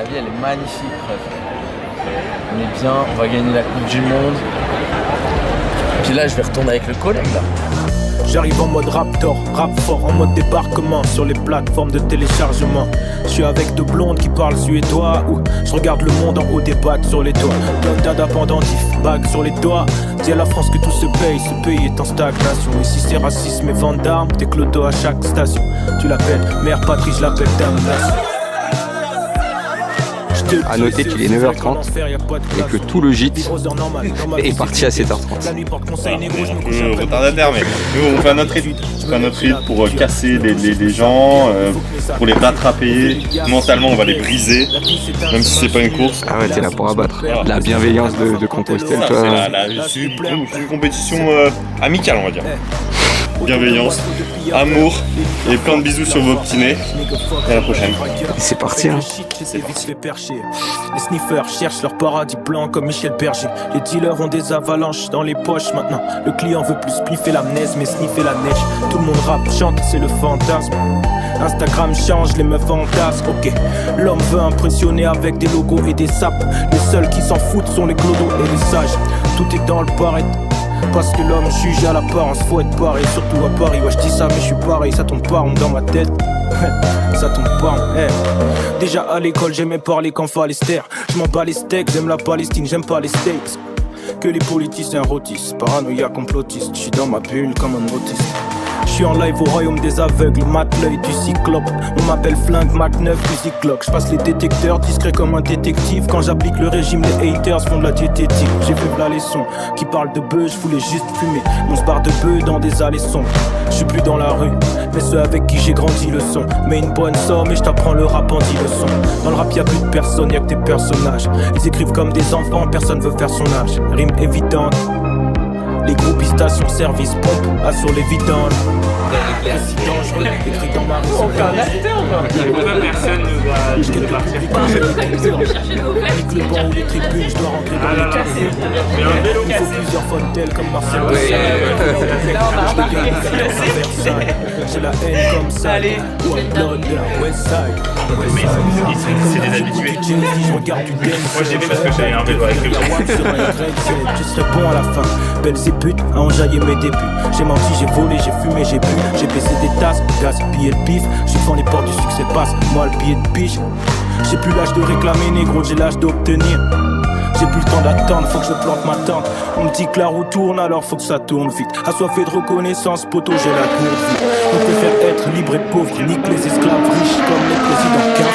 La vie, elle est magnifique, bref. On est bien, on va gagner la Coupe du Monde. Puis là, je vais retourner avec le collègue, là. J'arrive en mode Raptor, rap fort, en mode débarquement sur les plateformes de téléchargement. Je suis avec deux blondes qui parlent suédois. Ou je regarde le monde en haut des bacs sur les toits. Plein dada pendentifs, bagues sur les doigts. Dis à la France que tout se paye, ce pays est en stagnation. Et si c'est racisme et vente d'armes, t'es clodo à chaque station. Tu l'appelles mère patrie, je l'appelle damnation. A noter qu'il est 9h30 et que tout le gîte est parti à 7h30. Un peu retardataire, mais nous on fait un autre rythme pour casser les gens, pour les rattraper. Mentalement on va les briser, même si c'est pas une course. Ah ouais, t'es là pour abattre. La bienveillance de Compostelle, toi. C'est une compétition amicale, on va dire. Bienveillance, amour et plein de bisous sur vos petits nez. À la prochaine. Et c'est parti, hein. Les sniffers cherchent leur paradis blanc comme Michel Berger. Les dealers ont des avalanches dans les poches maintenant. Le client veut plus sniffer l'amnèse mais sniffer la neige. Tout le monde rappe, chante, c'est le fantasme. Instagram change, les meufs entassent, ok. L'homme veut impressionner avec des logos et des sapes. Les seuls qui s'en foutent sont les clodos et les sages. Tout est dans le paraître. Parce que l'homme juge à l'apparence, faut être pareil, surtout à Paris. Ouais, je dis ça, mais je suis pareil, ça tombe pas rond dans ma tête. Ça tombe pas rond, hey. Déjà à l'école, j'aimais parler qu'en Falester. Je m'en bats les steaks, j'aime la Palestine, j'aime pas les steaks. Que les politiciens rôtissent, paranoïa complotiste. Je suis dans ma bulle comme un autiste. Je suis en live au royaume des aveugles, mate l'œil du cyclope. On m'appelle Flingue Mac 9 du Cyclope. Je passe les détecteurs, discret comme un détective. Quand j'applique le régime, les haters font de la diététique. J'ai fait là les sons qui parlent de bœufs, je voulais juste fumer. On se barre de bœufs dans des allées sombres. Je suis plus dans la rue, mais ceux avec qui j'ai grandi le sont. Mais une bonne somme et je t'apprends le rap en 10 leçons. Dans le rap y'a plus de personnes, y'a que des personnages. Ils écrivent comme des enfants, personne veut faire son âge. Rime évidente. Les groupies stations service pompe assure les vidanges. C'est dangereux, écrit dans ma rue. Aucun acteur, moi. Personne ne va partir. Avec le banc ou les tribunes, je dois rentrer dans les cassés. Il faut plusieurs fauteuils comme Marcel Versailles. J'ai la haine comme ça. One blood, Westside. C'est des habitués. Je regarde du game. Moi j'ai aimé parce que j'avais un vélo avec le Tu serais bon à la fin. Belles et putes à enjailler mes débuts. J'ai menti, j'ai volé, j'ai fumé, j'ai bu. J'ai baissé des tasses, gaspillé le pif. Je suis devant les portes du succès passe, moi le billet de piche. J'ai plus l'âge de réclamer négro, j'ai l'âge d'obtenir. J'ai plus le temps d'attendre, faut que je plante ma tente. On me dit que la roue tourne, alors faut que ça tourne vite. Assoiffé de reconnaissance, poteau, j'ai la course vite. On préfère être libre et pauvre, nique les esclaves riches comme les présidents 15.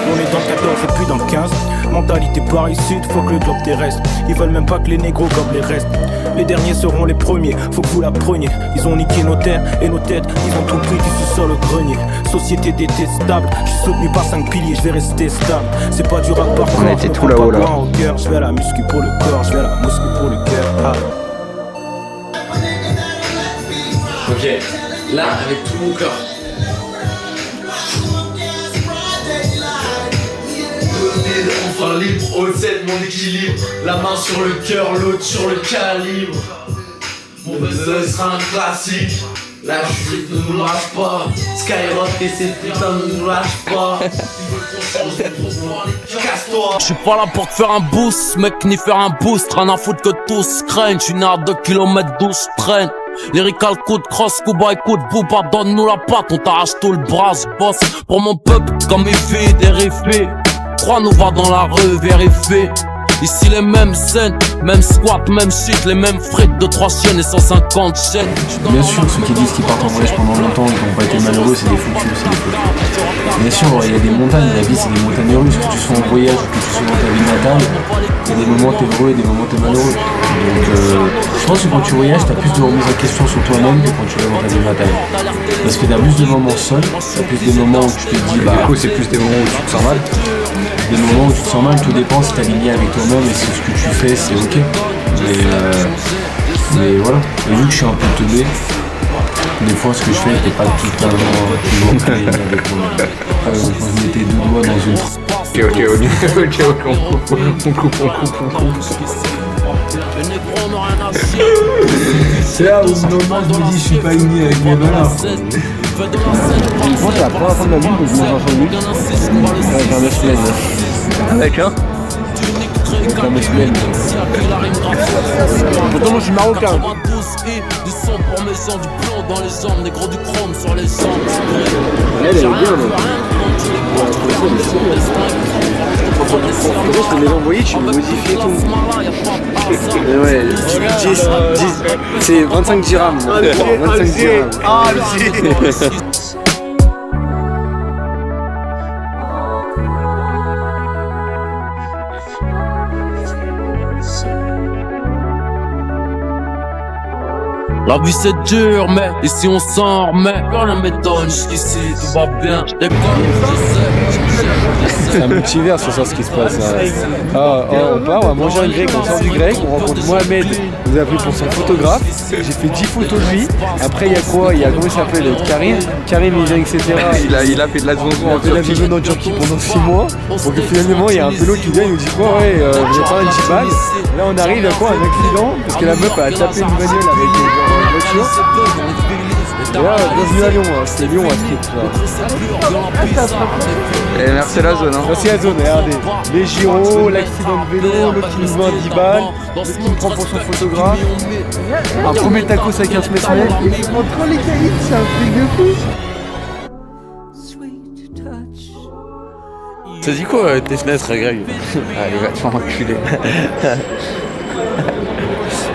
On est dans le 14 et puis dans le 15. Mentalité Paris-Sud, faut que le globe terrestre. Ils veulent même pas que les négros comme les restes. Les derniers seront les premiers, faut que vous la preniez. Ils ont niqué nos terres et nos têtes. Ils ont tout pris du sous-sol au grenier. Société détestable, je suis soutenu par 5 piliers, je vais rester stable. C'est pas du rap par corps, on était tout là-haut là. Je vais à la muscu pour le corps, je vais à la muscu pour le cœur. Ah. Ok, là avec tout mon cœur. Enfin libre, au 7 mon équilibre. La main sur le cœur, l'autre sur le calibre. Mon buzz sera un classique. La chute ne nous lâche pas. Skyrock et ses putains ne nous lâchent pas. Casse-toi. J'suis pas là pour te faire un boost, mec, ni faire un boost. Rien à foutre que tous craignent. J'suis né à 2 km d'où j'traîne. Lyrical coup de cross, Kuba, écoute, Booba, donne-nous la patte. On t'arrache tout le bras, boss pour mon peuple comme il fait des réfés. Crois-nous, va dans la rue, vérifie. Ici les mêmes scènes, même squat, même shit, les mêmes frites de 3 chiennes et 150 chaînes. Bien sûr, ceux qui disent qu'ils partent en voyage pendant longtemps et qui n'ont pas été malheureux, c'est des foutus, c'est des foutus. Bien sûr, il y a des montagnes, la vie c'est des montagnes russes, que tu sois en voyage ou que tu sois dans ta ville natale, il y a des moments t'es heureux et des moments t'es malheureux. Donc je pense que quand tu voyages, t'as plus de remise en question sur toi-même que quand tu vas dans ta ville natale. Parce que t'as plus de moments seuls, t'as plus de moments où tu te dis Du coup, c'est plus des moments où tu te sens mal. des moments où tu te sens mal, tout dépend si t'es aligné avec toi-même et si ce que tu fais c'est ok. Mais voilà, et vu que je suis un peu teubé, des fois ce que je fais n'était pas tout toujours très aligné avec moi-même. Quand je mettais 2 doigts dans une Ok, on coupe. C'est là où normalement je me dis je suis pas aligné avec mes valeurs. Moi, c'est la première fois de ma vie que je mange un sandwich avec un œuf D'accord. Comme SPL. Pourtant, moi, je suis marocain. Du son pour mes gens, du plomb dans les jambes, négro du chrome sur les jambes. Elle est bien, je te l'ai envoyé, tu me modifies tout. Ouais, 10, c'est 25 dirhams. 25 dirhams. La vie c'est dur, mais ici on s'en remet. Rien ne m'étonne, jusqu'ici tout va bien. Je déconne, C'est un multivers sur ça ce qui se passe. On part, on va manger un grec, on sort du grec, on rencontre Mohamed, il nous a pris pour son photographe. J'ai fait 10 photos de lui. Après il y a quoi? Il y a comment il s'appelle? Karim il vient, etc. Il a fait de la zonzon Il a fait la vidéo en Turquie pendant 6 mois. Pour que finalement il y a un pélo qui vient, il nous dit quoi? Ouais, vous êtes pas un Jibal. Là on arrive, il y a quoi? Un accident parce que la meuf a tapé une bagnole avec une voiture. Et là, bienvenue à Lyon, c'est Lyon à Street. Et merci la zone. Hein. Merci la zone, regardez. Les gyros, l'accident de vélo, l'autre qui nous vend 10 balles, l'autre qui me prend pour son photographe. Un premier tacos avec un smash mec. Il prend trop les caïds, c'est un truc de fou. Ça dit quoi tes fenêtres, Greg? Allez, va te faire enculer.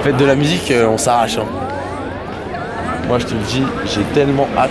Faites de la musique, on s'arrache. Hein. Moi je te le dis, j'ai tellement hâte